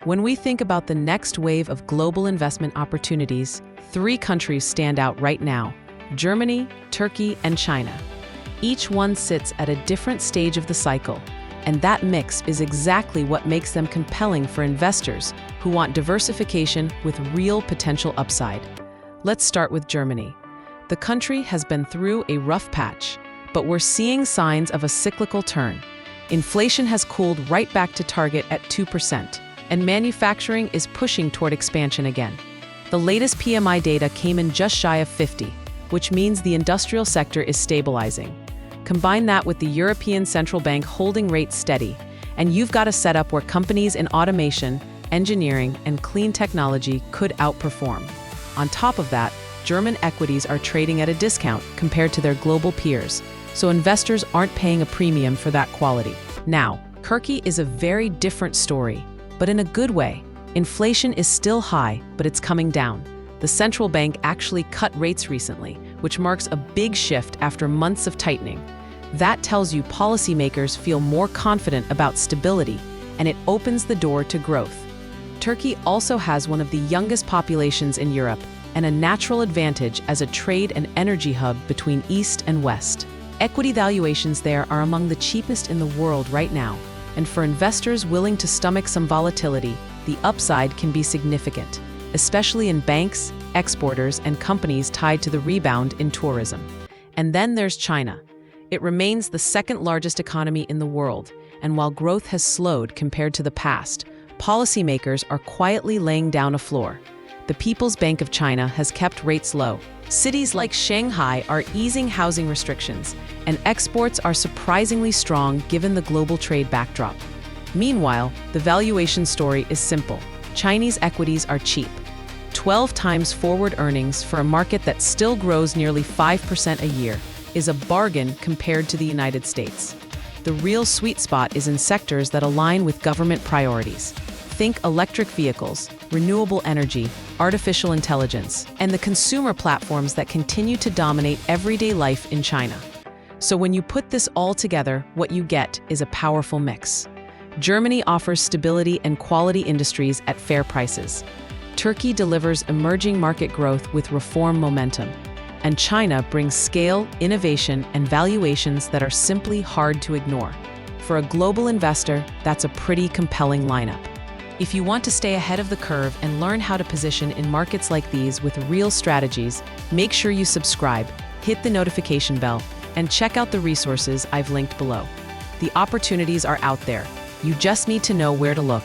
When we think about the next wave of global investment opportunities, three countries stand out right now: Germany, Turkey, and China. Each one sits at a different stage of the cycle, and that mix is exactly what makes them compelling for investors who want diversification with real potential upside. Let's start with Germany. The country has been through a rough patch, but we're seeing signs of a cyclical turn. Inflation has cooled right back to target at 2%, and manufacturing is pushing toward expansion again. The latest PMI data came in just shy of 50, which means the industrial sector is stabilizing. Combine that with the European Central Bank holding rates steady, and you've got a setup where companies in automation, engineering, and clean technology could outperform. On top of that, German equities are trading at a discount compared to their global peers, so investors aren't paying a premium for that quality. Now, Turkey is a very different story, but in a good way. Inflation is still high, but it's coming down. The central bank actually cut rates recently, which marks a big shift after months of tightening. That tells you policymakers feel more confident about stability, and it opens the door to growth. Turkey also has one of the youngest populations in Europe and a natural advantage as a trade and energy hub between East and West. Equity valuations there are among the cheapest in the world right now, and for investors willing to stomach some volatility, the upside can be significant, especially in banks, exporters, and companies tied to the rebound in tourism. And then there's China. It remains the second largest economy in the world, and while growth has slowed compared to the past, policymakers are quietly laying down a floor. The People's Bank of China has kept rates low. Cities like Shanghai are easing housing restrictions, and exports are surprisingly strong given the global trade backdrop. Meanwhile, the valuation story is simple. Chinese equities are cheap. 12 times forward earnings for a market that still grows nearly 5% a year is a bargain compared to the United States. The real sweet spot is in sectors that align with government priorities. Think electric vehicles, renewable energy, artificial intelligence, and the consumer platforms that continue to dominate everyday life in China. So when you put this all together, what you get is a powerful mix. Germany offers stability and quality industries at fair prices. Turkey delivers emerging market growth with reform momentum. And China brings scale, innovation, and valuations that are simply hard to ignore. For a global investor, that's a pretty compelling lineup. If you want to stay ahead of the curve and learn how to position in markets like these with real strategies, make sure you subscribe, hit the notification bell, and check out the resources I've linked below. The opportunities are out there. You just need to know where to look.